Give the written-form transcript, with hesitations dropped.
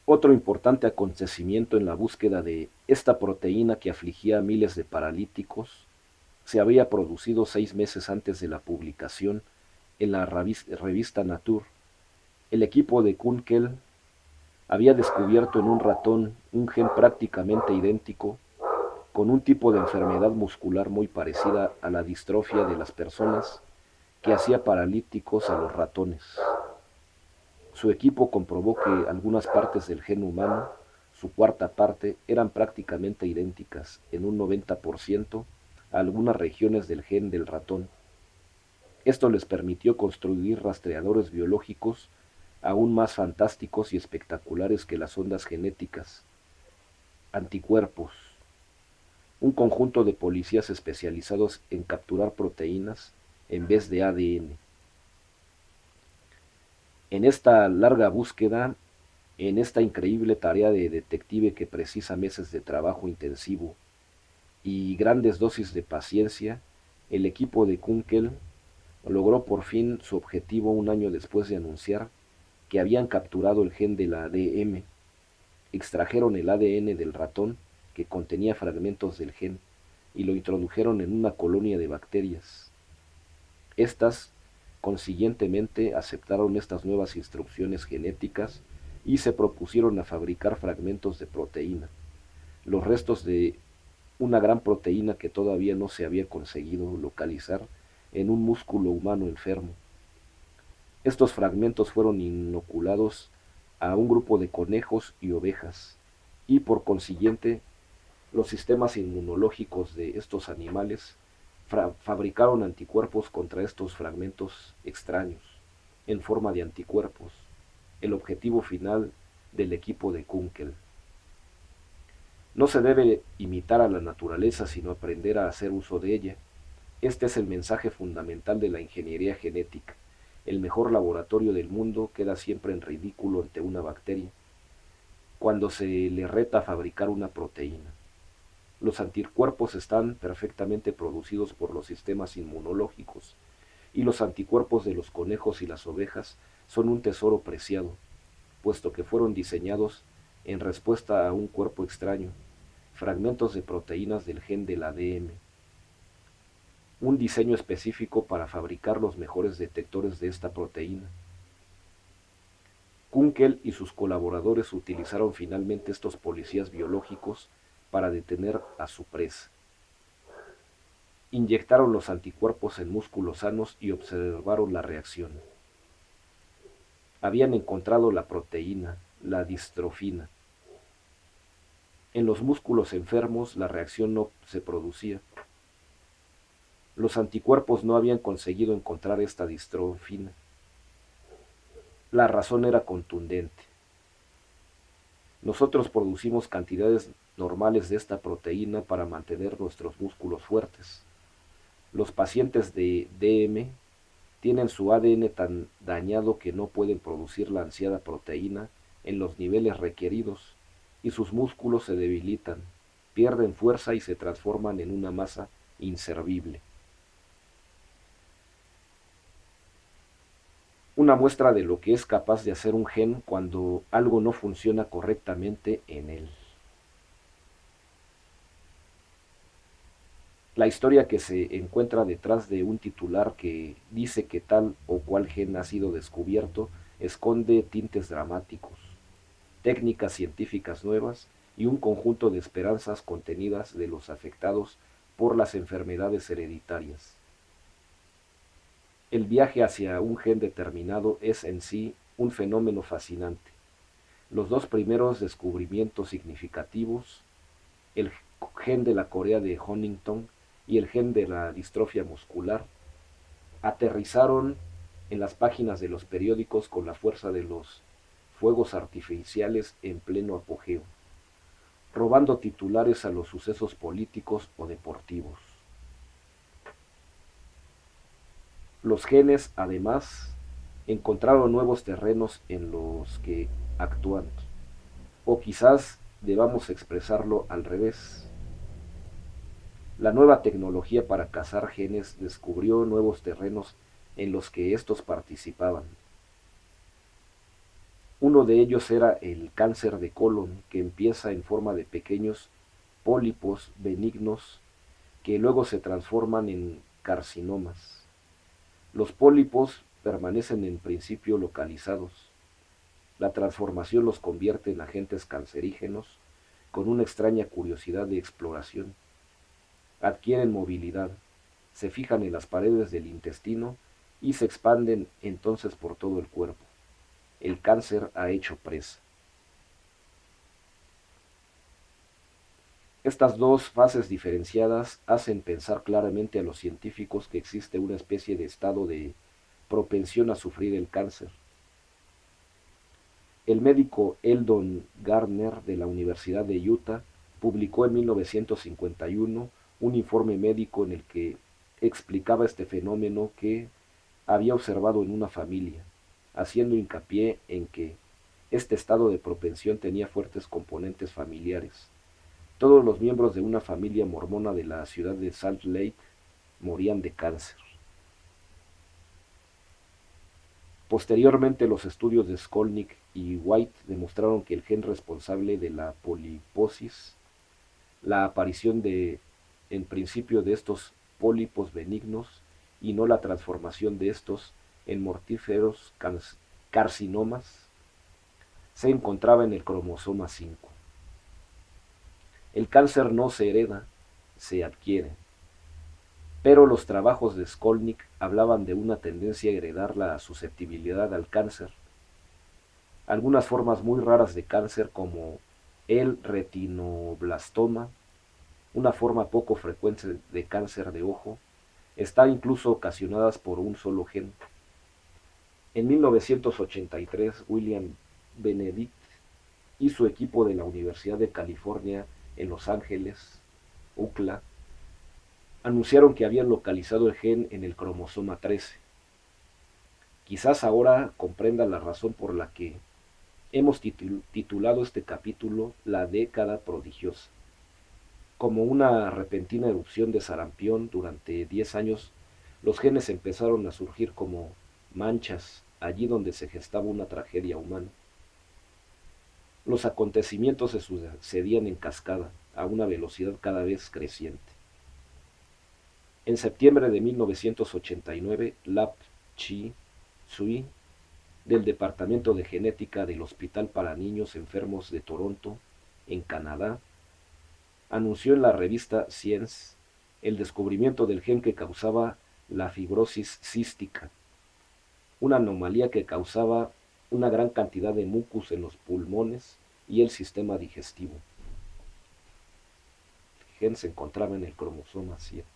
Otro importante acontecimiento en la búsqueda de esta proteína que afligía a miles de paralíticos se había producido 6 meses antes de la publicación en la revista Nature. El equipo de Kunkel había descubierto en un ratón un gen prácticamente idéntico, con un tipo de enfermedad muscular muy parecida a la distrofia de las personas, que hacía paralíticos a los ratones. Su equipo comprobó que algunas partes del gen humano, su cuarta parte, eran prácticamente idénticas, en un 90%, a algunas regiones del gen del ratón. Esto les permitió construir rastreadores biológicos aún más fantásticos y espectaculares que las ondas genéticas, anticuerpos, un conjunto de policías especializados en capturar proteínas en vez de ADN. En esta larga búsqueda, en esta increíble tarea de detective que precisa meses de trabajo intensivo y grandes dosis de paciencia, el equipo de Kunkel logró por fin su objetivo un año después de anunciar que habían capturado el gen de la DM. Extrajeron el ADN del ratón que contenía fragmentos del gen y lo introdujeron en una colonia de bacterias. Estas, consiguientemente, aceptaron estas nuevas instrucciones genéticas y se propusieron a fabricar fragmentos de proteína, los restos de una gran proteína que todavía no se había conseguido localizar en un músculo humano enfermo. Estos fragmentos fueron inoculados a un grupo de conejos y ovejas, y por consiguiente los sistemas inmunológicos de estos animales fabricaron anticuerpos contra estos fragmentos extraños, en forma de anticuerpos, el objetivo final del equipo de Kunkel. No se debe imitar a la naturaleza, sino aprender a hacer uso de ella. Este es el mensaje fundamental de la ingeniería genética. El mejor laboratorio del mundo queda siempre en ridículo ante una bacteria, cuando se le reta a fabricar una proteína. Los anticuerpos están perfectamente producidos por los sistemas inmunológicos, y los anticuerpos de los conejos y las ovejas son un tesoro preciado, puesto que fueron diseñados en respuesta a un cuerpo extraño, fragmentos de proteínas del gen del ADM, un diseño específico para fabricar los mejores detectores de esta proteína. Kunkel y sus colaboradores utilizaron finalmente estos policías biológicos para detener a su presa. Inyectaron los anticuerpos en músculos sanos y observaron la reacción. Habían encontrado la proteína, la distrofina. En los músculos enfermos la reacción no se producía. Los anticuerpos no habían conseguido encontrar esta distrofina. La razón era contundente. Nosotros producimos cantidades normales de esta proteína para mantener nuestros músculos fuertes. Los pacientes de DM tienen su ADN tan dañado que no pueden producir la ansiada proteína en los niveles requeridos, y sus músculos se debilitan, pierden fuerza y se transforman en una masa inservible. Una muestra de lo que es capaz de hacer un gen cuando algo no funciona correctamente en él. La historia que se encuentra detrás de un titular que dice que tal o cual gen ha sido descubierto esconde tintes dramáticos, técnicas científicas nuevas y un conjunto de esperanzas contenidas de los afectados por las enfermedades hereditarias. El viaje hacia un gen determinado es en sí un fenómeno fascinante. Los dos primeros descubrimientos significativos, el gen de la Corea de Huntington y el gen de la distrofia muscular, aterrizaron en las páginas de los periódicos con la fuerza de los fuegos artificiales en pleno apogeo, robando titulares a los sucesos políticos o deportivos. Los genes, además, encontraron nuevos terrenos en los que actúan. O quizás debamos expresarlo al revés. La nueva tecnología para cazar genes descubrió nuevos terrenos en los que estos participaban. Uno de ellos era el cáncer de colon, que empieza en forma de pequeños pólipos benignos que luego se transforman en carcinomas. Los pólipos permanecen en principio localizados. La transformación los convierte en agentes cancerígenos con una extraña curiosidad de exploración. Adquieren movilidad, se fijan en las paredes del intestino y se expanden entonces por todo el cuerpo. El cáncer ha hecho presa. Estas dos fases diferenciadas hacen pensar claramente a los científicos que existe una especie de estado de propensión a sufrir el cáncer. El médico Eldon Gardner de la Universidad de Utah publicó en 1951 un informe médico en el que explicaba este fenómeno que había observado en una familia, haciendo hincapié en que este estado de propensión tenía fuertes componentes familiares. Todos los miembros de una familia mormona de la ciudad de Salt Lake morían de cáncer. Posteriormente, los estudios de Skolnick y White demostraron que el gen responsable de la poliposis, la aparición en principio de estos pólipos benignos y no la transformación de estos en mortíferos carcinomas, se encontraba en el cromosoma 5. El cáncer no se hereda, se adquiere. Pero los trabajos de Skolnick hablaban de una tendencia a heredar la susceptibilidad al cáncer. Algunas formas muy raras de cáncer como el retinoblastoma, una forma poco frecuente de cáncer de ojo, están incluso ocasionadas por un solo gen. En 1983, William Benedict y su equipo de la Universidad de California en Los Ángeles, UCLA, anunciaron que habían localizado el gen en el cromosoma 13. Quizás ahora comprenda la razón por la que hemos titulado este capítulo La década prodigiosa. Como una repentina erupción de sarampión durante 10 años, los genes empezaron a surgir como manchas allí donde se gestaba una tragedia humana. Los acontecimientos se sucedían en cascada, a una velocidad cada vez creciente. En septiembre de 1989, Lap Chi Tsui, del Departamento de Genética del Hospital para Niños Enfermos de Toronto, en Canadá, anunció en la revista Science el descubrimiento del gen que causaba la fibrosis cística, una anomalía que causaba una gran cantidad de mucus en los pulmones y el sistema digestivo. El gen se encontraba en el cromosoma 7.